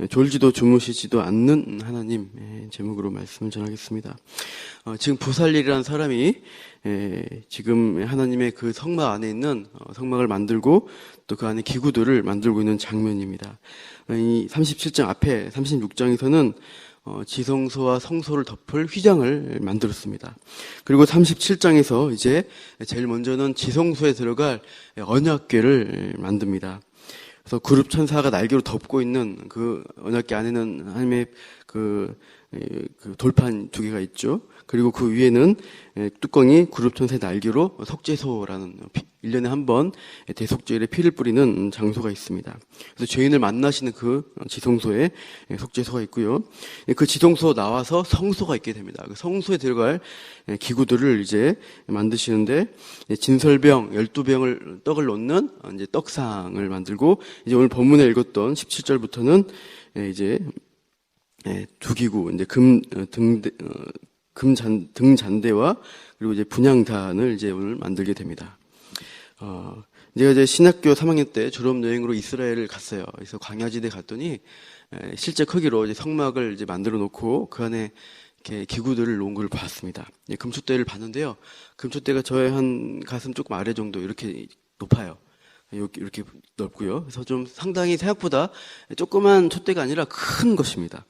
졸지도 주무시지도 않는 하나님 제목으로 말씀을 전하겠습니다. 지금 부살렐이라는 사람이 지금 하나님의 그 성막 안에 있는 성막을 만들고 또 그 안에 기구들을 만들고 있는 장면입니다. 이 37장 앞에 36장에서는 지성소와 성소를 덮을 휘장을 만들었습니다. 그리고 37장에서 이제 제일 먼저는 지성소에 들어갈 언약궤를 만듭니다. 그래서 그룹 천사가 날개로 덮고 있는 그 언약궤 안에는 하나님의 그 돌판 두 개가 있죠. 그리고 그 위에는 뚜껑이 그룹 천사의 날개로 속죄소라는 1년에 한 번 대속죄일에 피를 뿌리는 장소가 있습니다. 그래서 죄인을 만나시는 그 지성소에 속죄소가 있고요. 그 지성소 나와서 성소가 있게 됩니다. 그 성소에 들어갈 기구들을 이제 만드시는데 진설병 12병을 떡을 놓는 이제 떡상을 만들고 이제 오늘 본문에 읽었던 17절부터는 이제 두 기구 이제 등잔대와 그리고 이제 분향단을 이제 오늘 만들게 됩니다. 제가 이제 신학교 3학년 때 졸업 여행으로 이스라엘을 갔어요. 그래서 광야지대 갔더니 실제 크기로 이제 성막을 이제 만들어 놓고 그 안에 이렇게 기구들을 놓은 걸 봤습니다. 금초대를 봤는데요. 금초대가 저의 한 가슴 조금 아래 정도 이렇게 높아요. 이렇게 넓고요. 그래서 좀 상당히 생각보다 조그만 촛대가 아니라 큰 것입니다.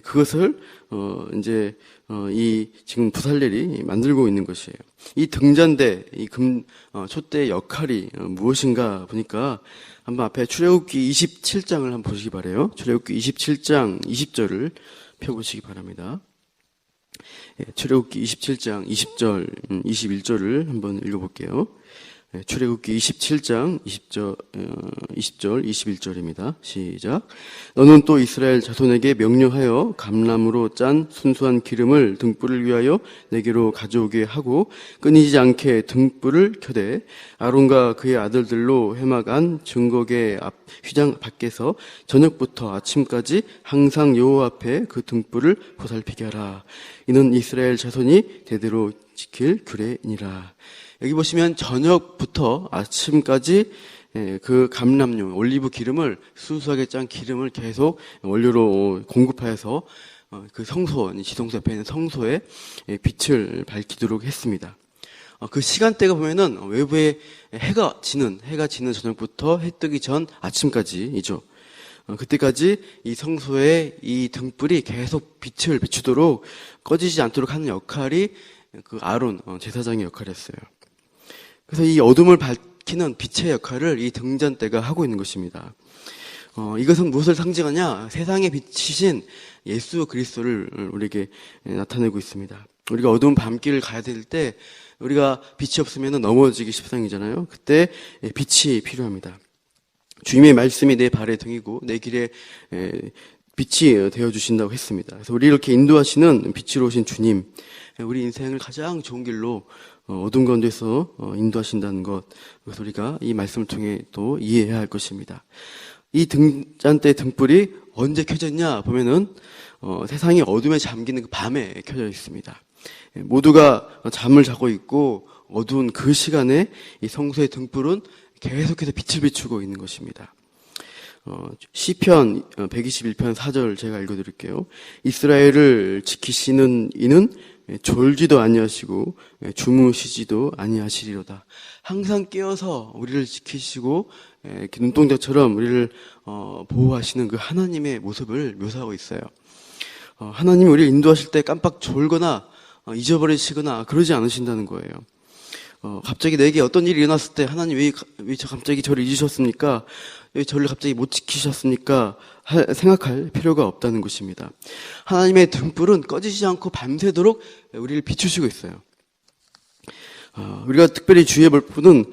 그것을 이 지금 부살렐이 만들고 있는 것이에요. 이 등잔대, 이 촛대의 역할이 무엇인가 보니까 한번 앞에 출애굽기 27장을 한번 보시기 바라요. 출애굽기 27장 20절을 펴보시기 바랍니다. 출애굽기 27장 20절, 21절을 한번 읽어볼게요. 출애굽기 27장 20절, 21절입니다. 시작. 너는 또 이스라엘 자손에게 명령하여 감람으로 짠 순수한 기름을 등불을 위하여 내게로 가져오게 하고 끊이지 않게 등불을 켜되 아론과 그의 아들들로 회막 안 증거궤 앞 휘장 밖에서 저녁부터 아침까지 항상 여호와 앞에 그 등불을 보살피게 하라. 이는 이스라엘 자손이 대대로 지킬 규례니라. 여기 보시면 저녁부터 아침까지 그 감람유, 올리브 기름을 순수하게 짠 기름을 계속 원료로 공급하여서 그 성소, 지성소 옆에 있는 성소에 빛을 밝히도록 했습니다. 그 시간대가 보면은 외부에 해가 지는 저녁부터 해 뜨기 전 아침까지이죠. 그때까지 이 성소에 이 등불이 계속 빛을 비추도록 꺼지지 않도록 하는 역할이 그 아론 제사장의 역할이었어요. 그래서 이 어둠을 밝히는 빛의 역할을 이 등잔대가 하고 있는 것입니다. 이것은 무엇을 상징하냐? 세상에 비치신 예수 그리스도를 우리에게 나타내고 있습니다. 우리가 어두운 밤길을 가야 될 때 우리가 빛이 없으면 넘어지기 십상이잖아요. 그때 빛이 필요합니다. 주님의 말씀이 내 발의 등이고 내 길에 빛이 되어주신다고 했습니다. 그래서 우리 이렇게 인도하시는 빛으로 오신 주님, 우리 인생을 가장 좋은 길로 어둠 가운데서 인도하신다는 것, 그래서 우리가 이 말씀을 통해 또 이해해야 할 것입니다. 이 등잔대 등불이 언제 켜졌냐 보면은 세상이 어둠에 잠기는 그 밤에 켜져 있습니다. 모두가 잠을 자고 있고 어두운 그 시간에 이 성소의 등불은 계속해서 빛을 비추고 있는 것입니다. 시편 121편 4절 제가 읽어드릴게요. 이스라엘을 지키시는 이는 졸지도 아니하시고 주무시지도 아니하시리로다. 항상 깨어서 우리를 지키시고 눈동자처럼 우리를 보호하시는 그 하나님의 모습을 묘사하고 있어요. 하나님이 우리를 인도하실 때 깜빡 졸거나 잊어버리시거나 그러지 않으신다는 거예요. 갑자기 내게 어떤 일이 일어났을 때 하나님 왜 갑자기 저를 잊으셨습니까? 왜 저를 갑자기 못 지키셨습니까? 생각할 필요가 없다는 것입니다. 하나님의 등불은 꺼지지 않고 밤새도록 우리를 비추시고 있어요. 우리가 특별히 주의해 볼 부분은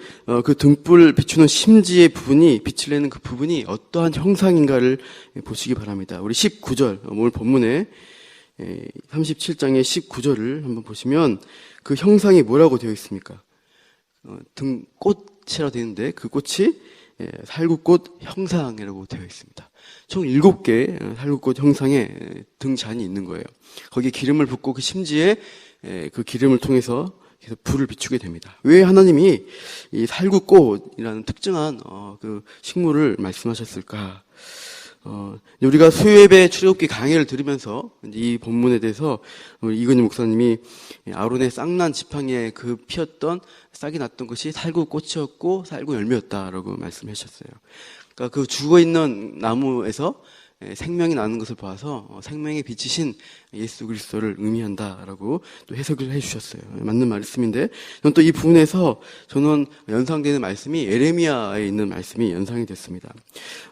그 등불 비추는 심지의 부분이, 빛을 내는 그 부분이 어떠한 형상인가를 보시기 바랍니다. 우리 19절, 오늘 본문에 37장의 19절을 한번 보시면 그 형상이 뭐라고 되어 있습니까? 꽃이라고 되어 있는데 그 꽃이 살구꽃 형상이라고 되어 있습니다. 총 7개 살구꽃 형상의 등잔이 있는 거예요. 거기에 기름을 붓고 그 심지에 그 기름을 통해서 계속 불을 비추게 됩니다. 왜 하나님이 이 살구꽃이라는 특정한 그 식물을 말씀하셨을까? 우리가 수요예배 출애굽기 강해를 들으면서 이 본문에 대해서 이근희 목사님이 아론의 쌍난 지팡이에 그 피었던 싹이 났던 것이 살구 꽃이었고 살구 열매였다라고 말씀하셨어요. 그러니까 그 죽어 있는 나무에서 생명이 나는 것을 봐서 생명의 빛이신 예수 그리스도를 의미한다라고 또 해석을 해주셨어요. 맞는 말씀인데, 저는 또 이 부분에서 저는 연상되는 말씀이 에레미야에 있는 말씀이 연상이 됐습니다.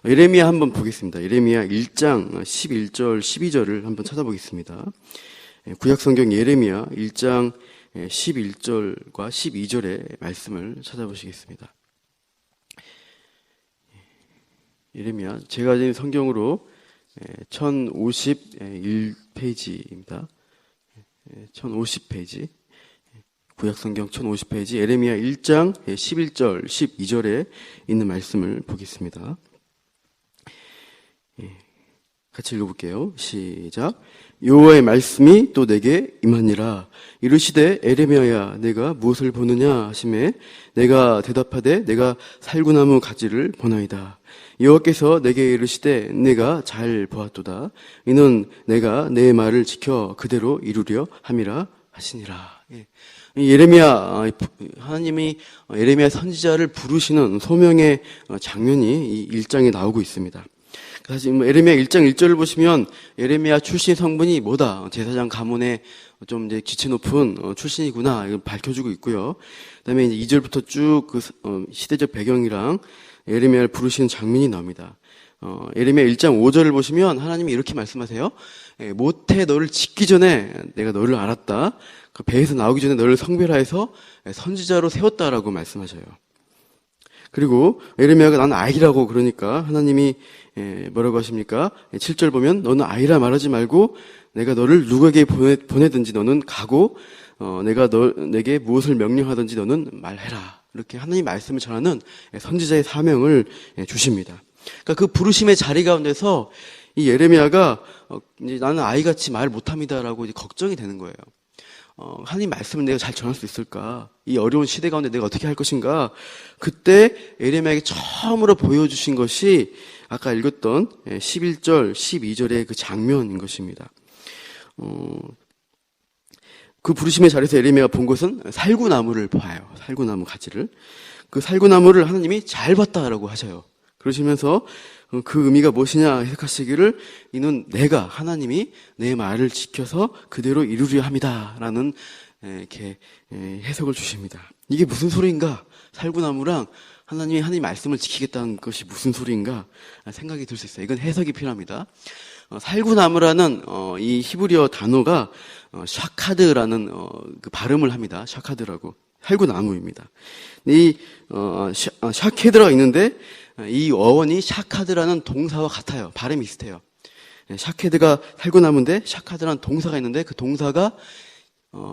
에레미야 한번 보겠습니다. 에레미야 1장 11절 12절을 한번 찾아보겠습니다. 구약성경 예레미야 1장 11절과 12절의 말씀을 찾아보시겠습니다. 예레미야, 제가 가진 성경으로 1051페이지입니다. 1050페이지. 구약성경 1050페이지, 에레미야 1장 11절, 12절에 있는 말씀을 보겠습니다. 같이 읽어볼게요. 시작. 여호와의 말씀이 또 내게 임하니라. 이르시되 에레미야야, 내가 무엇을 보느냐 하시매 내가 대답하되 내가 살구나무 가지를 보나이다. 여호와께서 내게 이르시되 내가 잘 보았도다. 이는 내가 내 말을 지켜 그대로 이루려 함이라 하시니라. 예레미야, 하나님이 예레미야 선지자를 부르시는 소명의 장면이 이 1장에 나오고 있습니다. 사실 예레미야 1장 1절을 보시면 예레미야 출신 성분이 뭐다, 제사장 가문의 좀 이제 지체 높은 출신이구나, 이걸 밝혀주고 있고요. 그다음에 이제 2절부터 쭉 그 시대적 배경이랑 예레미야를 부르시는 장면이 나옵니다. 예레미야 1장 5절을 보시면 하나님이 이렇게 말씀하세요. 모태 너를 짓기 전에 내가 너를 알았다. 그 배에서 나오기 전에 너를 성별하여서 선지자로 세웠다라고 말씀하셔요. 그리고 예레미야가 나는 아이라고 그러니까 하나님이 뭐라고 하십니까? 7절 보면 너는 아이라 말하지 말고 내가 너를 누구에게 보내든지 너는 가고 내가 내게 무엇을 명령하든지 너는 말해라. 이렇게 하나님 말씀을 전하는 선지자의 사명을 주십니다. 그러니까 그 부르심의 자리 가운데서 이 예레미야가 이제 나는 아이같이 말 못합니다라고 이제 걱정이 되는 거예요. 하나님 말씀을 내가 잘 전할 수 있을까? 이 어려운 시대 가운데 내가 어떻게 할 것인가? 그때 예레미야에게 처음으로 보여주신 것이 아까 읽었던 11절, 12절의 그 장면인 것입니다. 그 부르심의 자리에서 예레미야가 본 것은 살구나무를 봐요. 살구나무 가지를. 그 살구나무를 하나님이 잘 봤다라고 하셔요. 그러시면서 그 의미가 무엇이냐 해석하시기를 이는 내가 하나님이 내 말을 지켜서 그대로 이루려 함이다라는 이렇게 해석을 주십니다. 이게 무슨 소리인가? 살구나무랑 하나님이 하나님 말씀을 지키겠다는 것이 무슨 소리인가 생각이 들 수 있어요. 이건 해석이 필요합니다. 살구나무라는 이 히브리어 단어가 샤카드라는 그 발음을 합니다. 샤카드라고. 살구나무입니다. 이 샤케드가 있는데 이 어원이 샤카드라는 동사와 같아요. 발음이 비슷해요. 샤케드가 살구나무인데 샤카드라는 동사가 있는데 그 동사가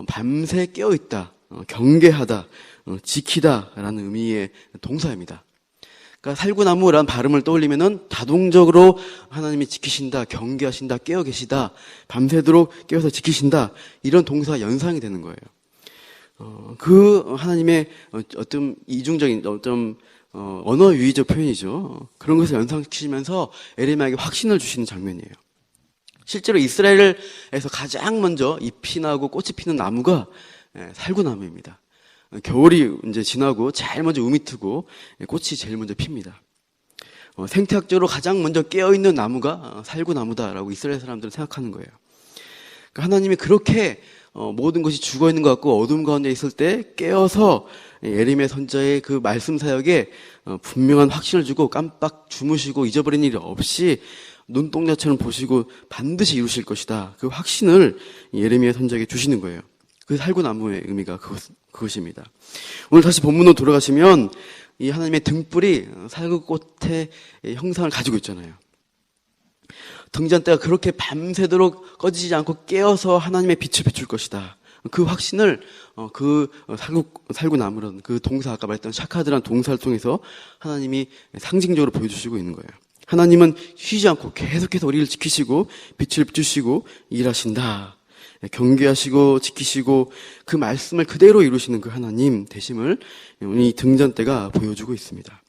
밤새 깨어있다, 경계하다, 지키다라는 의미의 동사입니다. 그러니까 살구나무라는 발음을 떠올리면은 자동적으로 하나님이 지키신다, 경계하신다, 깨어 계시다, 밤새도록 깨어서 지키신다, 이런 동사가 연상이 되는 거예요. 그 하나님의 어떤 이중적인 언어 유희적 표현이죠. 그런 것을 연상시키면서 에레미야에게 확신을 주시는 장면이에요. 실제로 이스라엘에서 가장 먼저 잎이 나고 꽃이 피는 나무가 살구나무입니다. 겨울이 이제 지나고 제일 먼저 음이 트고 꽃이 제일 먼저 핍니다. 생태학적으로 가장 먼저 깨어있는 나무가 살구나무다라고 이스라엘 사람들은 생각하는 거예요. 그러니까 하나님이 그렇게 모든 것이 죽어있는 것 같고 어둠 가운데 있을 때 깨어서 예레미야 선지자의 그 말씀 사역에 분명한 확신을 주고 깜빡 주무시고 잊어버린 일이 없이 눈동자처럼 보시고 반드시 이루실 것이다. 그 확신을 예레미야 선지자에게 주시는 거예요. 그 살구나무의 의미가 그것입니다. 오늘 다시 본문으로 돌아가시면 이 하나님의 등불이 살구꽃의 형상을 가지고 있잖아요. 등잔대가 그렇게 밤새도록 꺼지지 않고 깨어서 하나님의 빛을 비출 것이다. 그 확신을 그 살구나무라는 그 동사, 아까 말했던 샤카드라는 동사를 통해서 하나님이 상징적으로 보여주시고 있는 거예요. 하나님은 쉬지 않고 계속해서 우리를 지키시고 빛을 비추시고 일하신다. 경계하시고 지키시고 그 말씀을 그대로 이루시는 그 하나님 되심을 이 등잔대가 보여주고 있습니다.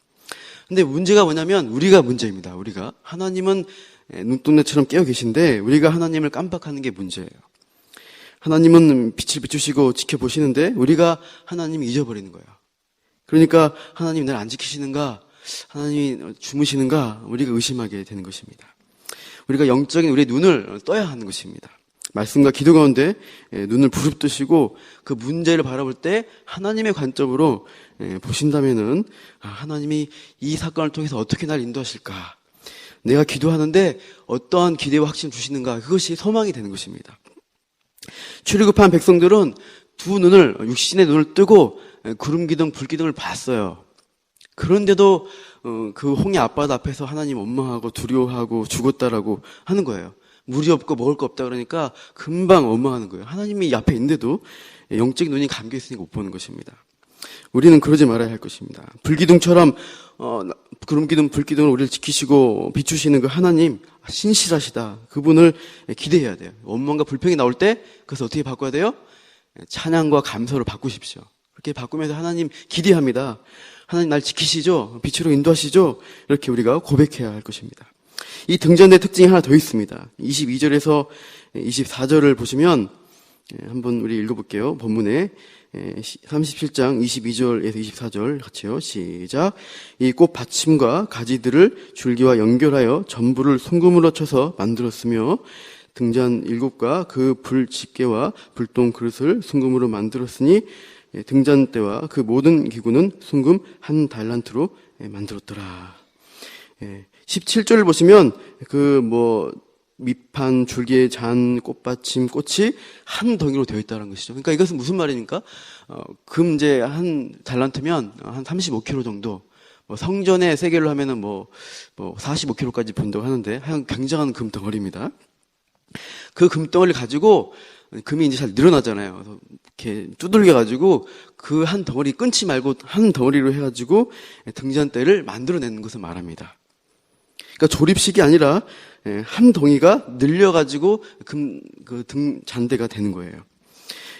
근데 문제가 뭐냐면 우리가 문제입니다. 우리가. 하나님은 눈동자처럼 깨어 계신데 우리가 하나님을 깜빡하는 게 문제예요. 하나님은 빛을 비추시고 지켜보시는데 우리가 하나님을 잊어버리는 거예요. 그러니까 하나님 날 안 지키시는가? 하나님이 주무시는가? 우리가 의심하게 되는 것입니다. 우리가 영적인 우리의 눈을 떠야 하는 것입니다. 말씀과 기도 가운데 눈을 부릅뜨시고 그 문제를 바라볼 때 하나님의 관점으로 보신다면은 하나님이 이 사건을 통해서 어떻게 날 인도하실까? 내가 기도하는데 어떠한 기대와 확신 주시는가? 그것이 소망이 되는 것입니다. 출애굽한 백성들은 두 눈을 육신의 눈을 뜨고 구름 기둥, 불 기둥을 봤어요. 그런데도 그 홍해 앞바다 앞에서 하나님 원망하고 두려워하고 죽었다라고 하는 거예요. 물이 없고 먹을 거 없다 그러니까 금방 원망하는 거예요. 하나님이 앞에 있는데도 영적인 눈이 감겨 있으니까 못 보는 것입니다. 우리는 그러지 말아야 할 것입니다. 불기둥처럼 구름기둥, 불기둥을 우리를 지키시고 비추시는 그 하나님 신실하시다. 그분을 기대해야 돼요. 원망과 불평이 나올 때 그래서 어떻게 바꿔야 돼요? 찬양과 감사로 바꾸십시오. 그렇게 바꾸면서 하나님 기대합니다. 하나님 날 지키시죠? 빛으로 인도하시죠? 이렇게 우리가 고백해야 할 것입니다. 이 등잔대 특징이 하나 더 있습니다. 22절에서 24절을 보시면 한번 우리 읽어볼게요. 본문에 37장 22절에서 24절 같이요. 시작. 이 꽃 받침과 가지들을 줄기와 연결하여 전부를 송금으로 쳐서 만들었으며 등잔 7과 그 불 집게와 불똥 그릇을 순금으로 만들었으니 등잔대와 그 모든 기구는 순금 1달란트로 만들었더라. 17절을 보시면 밑판, 줄기의 잔, 꽃받침, 꽃이 한 덩이로 되어 있다는 것이죠. 그러니까 이것은 무슨 말입니까? 금 이제 한 달란트면 한 35kg 정도. 성전에 세겔로 하면은 45kg까지 본다고 하는데 굉장한 금 덩어리입니다. 그 금덩어리를 가지고 금이 이제 잘 늘어나잖아요. 그래서 이렇게 두들겨 가지고 그 한 덩어리 끊지 말고 한 덩어리로 해가지고 등잔대를 만들어내는 것을 말합니다. 그러니까 조립식이 아니라 한 덩이가 늘려가지고 그 등잔대가 되는 거예요.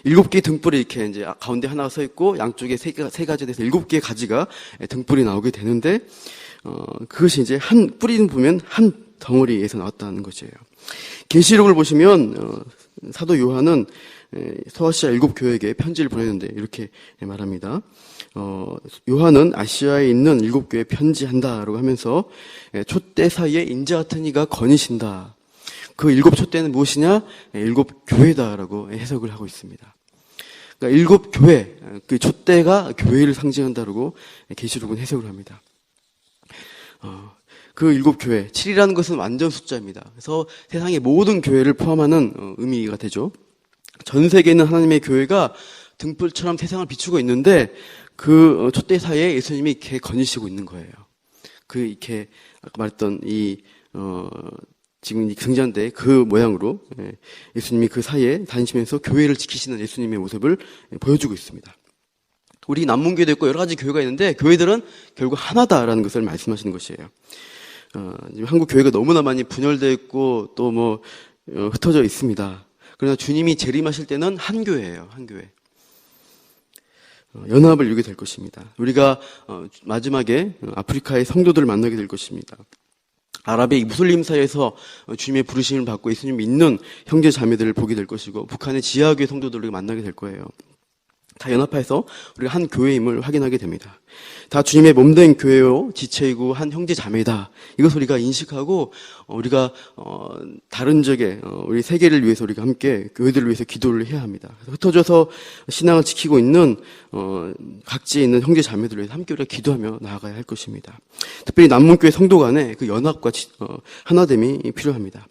7개의 등불이 이렇게 이제 가운데 하나가 서 있고 양쪽에 세 가지 돼서 7개의 가지가 등불이 나오게 되는데 그것이 이제 뿌리는 보면 한 덩어리에서 나왔다는 것이에요. 계시록을 보시면 사도 요한은 소아시아 7교회에게 편지를 보내는데 이렇게 말합니다. 요한은 아시아에 있는 7교회에 편지한다라고 하면서 촛대 사이에 인자 같은 이가 거니신다. 그 7 촛대는 무엇이냐? 7 교회다라고 해석을 하고 있습니다. 그러니까 7 교회, 그 촛대가 교회를 상징한다라고 계시록은 해석을 합니다. 그 7 교회, 7이라는 것은 완전 숫자입니다. 그래서 세상의 모든 교회를 포함하는 의미가 되죠. 전 세계에 있는 하나님의 교회가 등불처럼 세상을 비추고 있는데 그 촛대 사이에 예수님이 이렇게 거니시고 있는 거예요. 이렇게 아까 말했던 지금 이 등잔대 그 모양으로 예수님이 그 사이에 다니시면서 교회를 지키시는 예수님의 모습을 보여주고 있습니다. 우리 남문교회도 있고 여러 가지 교회가 있는데 교회들은 결국 하나다라는 것을 말씀하시는 것이에요. 지금 한국 교회가 너무나 많이 분열되어 있고 또 흩어져 있습니다. 그러나 주님이 재림하실 때는 한 교회예요. 한 교회. 연합을 이루게 될 것입니다. 우리가 마지막에 아프리카의 성도들을 만나게 될 것입니다. 아랍의 무슬림 사이에서 주님의 부르심을 받고 예수님 믿는 형제 자매들을 보게 될 것이고 북한의 지하교회 성도들을 만나게 될 거예요. 다 연합해서 우리가 한 교회임을 확인하게 됩니다. 다 주님의 몸된 교회요 지체이고 한 형제 자매다. 이것을 우리가 인식하고 우리가 다른 적에 우리 세계를 위해서 우리가 함께 교회들을 위해서 기도를 해야 합니다. 흩어져서 신앙을 지키고 있는 각지에 있는 형제 자매들을 위해서 함께 우리가 기도하며 나아가야 할 것입니다. 특별히 남문교회 성도 간의 그 연합과 하나됨이 필요합니다.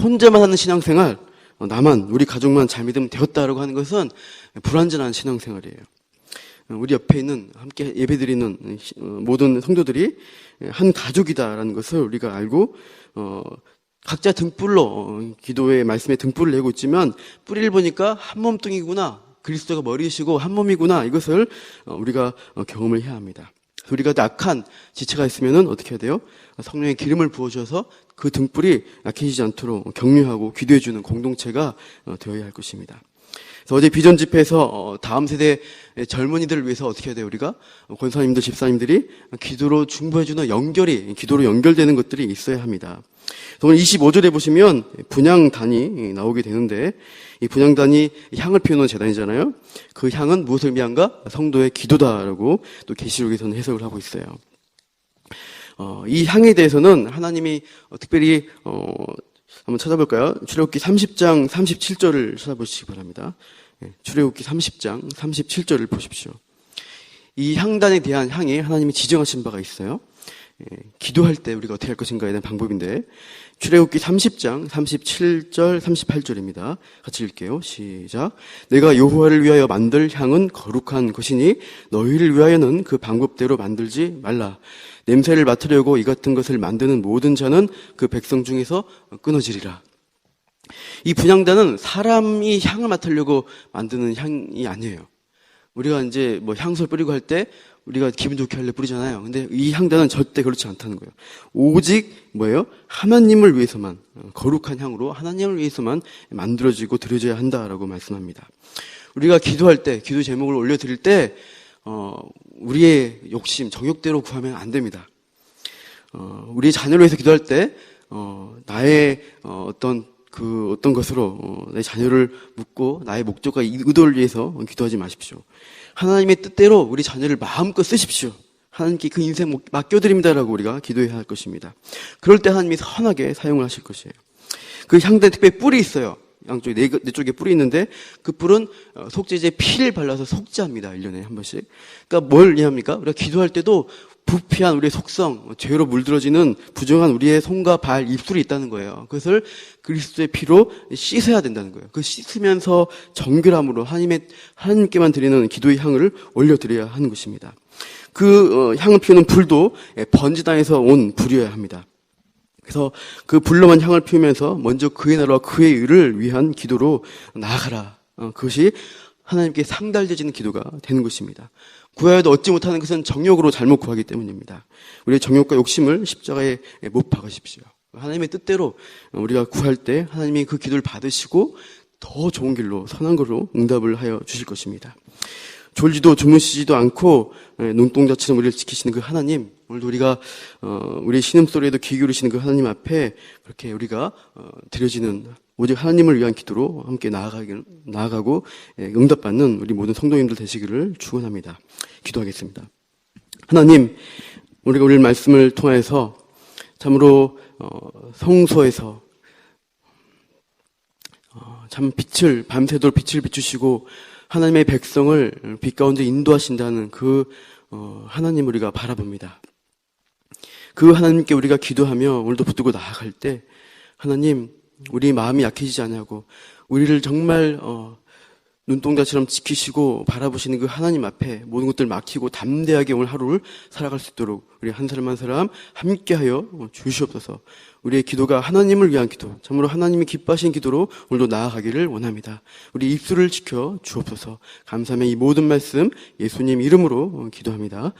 혼자만 하는 신앙생활, 나만 우리 가족만 잘 믿으면 되었다라고 하는 것은 불완전한 신앙생활이에요. 우리 옆에 있는 함께 예배드리는 모든 성도들이 한 가족이다라는 것을 우리가 알고 각자 등불로 기도의 말씀에 등불을 내고 있지만 뿌리를 보니까 한 몸뚱이구나, 그리스도가 머리이시고 한 몸이구나, 이것을 우리가 경험을 해야 합니다. 우리가 약한 지체가 있으면은 어떻게 해야 돼요? 성령의 기름을 부어주셔서 그 등불이 약해지지 않도록 격려하고 기도해주는 공동체가 되어야 할 것입니다. 그래서 어제 비전 집회에서 다음 세대 젊은이들을 위해서 어떻게 해야 돼요? 우리가 권사님들, 집사님들이 기도로 중보해주는 기도로 연결되는 것들이 있어야 합니다. 오늘 25절에 보시면 분향단이 나오게 되는데, 이 분향단이 향을 피우는 재단이잖아요. 그 향은 무엇을 의미한가? 성도의 기도다라고 또 계시록에서는 해석을 하고 있어요. 이 향에 대해서는 하나님이 특별히 한번 찾아볼까요? 출애굽기 30장 37절을 찾아보시기 바랍니다. 출애굽기 30장 37절을 보십시오. 이 향단에 대한 향에 하나님이 지정하신 바가 있어요. 기도할 때 우리가 어떻게 할 것인가에 대한 방법인데, 출애굽기 30장 37절 38절입니다. 같이 읽게요. 시작. 내가 여호와를 위하여 만들 향은 거룩한 것이니 너희를 위하여는 그 방법대로 만들지 말라. 냄새를 맡으려고 이 같은 것을 만드는 모든 자는 그 백성 중에서 끊어지리라. 이 분향단은 사람이 향을 맡으려고 만드는 향이 아니에요. 우리가 이제 뭐 향수를 뿌리고 할 때 우리가 기분 좋게 하려 뿌리잖아요. 근데 이 향단은 절대 그렇지 않다는 거예요. 오직 뭐예요? 하나님을 위해서만, 거룩한 향으로 하나님을 위해서만 만들어지고 드려져야 한다라고 말씀합니다. 우리가 기도할 때, 기도 제목을 올려드릴 때 우리의 욕심, 정욕대로 구하면 안 됩니다. 우리 자녀를 위해서 기도할 때 나의 어떤 것으로 내 자녀를 묻고 나의 목적과 의도를 위해서 기도하지 마십시오. 하나님의 뜻대로 우리 자녀를 마음껏 쓰십시오. 하나님께 그 인생 맡겨드립니다라고 우리가 기도해야 할 것입니다. 그럴 때 하나님이 선하게 사용을 하실 것이에요. 그 향단에 특별히 뿔이 있어요. 양쪽에 네 쪽에 뿔이 있는데, 그 뿔은 속죄제 피를 발라서 속죄합니다. 1년에 한 번씩. 그러니까 뭘 이해합니까? 우리가 기도할 때도 부패한 우리의 속성, 죄로 물들어지는 부정한 우리의 손과 발, 입술이 있다는 거예요. 그것을 그리스도의 피로 씻어야 된다는 거예요. 그 씻으면서 정결함으로 하나님께만 드리는 기도의 향을 올려드려야 하는 것입니다. 그 향을 피우는 불도 번제단에서 온 불이어야 합니다. 그래서 그 불로만 향을 피우면서 먼저 그의 나라와 그의 의를 위한 기도로 나아가라. 그것이 하나님께 상달되지는 기도가 되는 것입니다. 구하여도 얻지 못하는 것은 정욕으로 잘못 구하기 때문입니다. 우리의 정욕과 욕심을 십자가에 못 박으십시오. 하나님의 뜻대로 우리가 구할 때 하나님이 그 기도를 받으시고 더 좋은 길로, 선한 걸로 응답을 하여 주실 것입니다. 졸지도 주무시지도 않고 눈동자처럼 우리를 지키시는 그 하나님, 오늘도 우리가 우리의 신음소리에도 귀 기울이시는 그 하나님 앞에 그렇게 우리가 드려지는 오직 하나님을 위한 기도로 함께 나아가고 응답받는 우리 모든 성도님들 되시기를 축원합니다. 기도하겠습니다. 하나님, 우리가 오늘 말씀을 통해서 참으로 성소에서 참 밤새도록 빛을 비추시고 하나님의 백성을 빛 가운데 인도하신다는 그 하나님 우리가 바라봅니다. 그 하나님께 우리가 기도하며 오늘도 붙들고 나아갈 때, 하나님, 우리 마음이 약해지지 않냐고 우리를 정말 눈동자처럼 지키시고 바라보시는 그 하나님 앞에 모든 것들 맡기고 담대하게 오늘 하루를 살아갈 수 있도록 우리 한 사람 한 사람 함께하여 주시옵소서. 우리의 기도가 하나님을 위한 기도, 참으로 하나님이 기뻐하시는 기도로 오늘도 나아가기를 원합니다. 우리 입술을 지켜 주옵소서. 감사하며 이 모든 말씀 예수님 이름으로 기도합니다.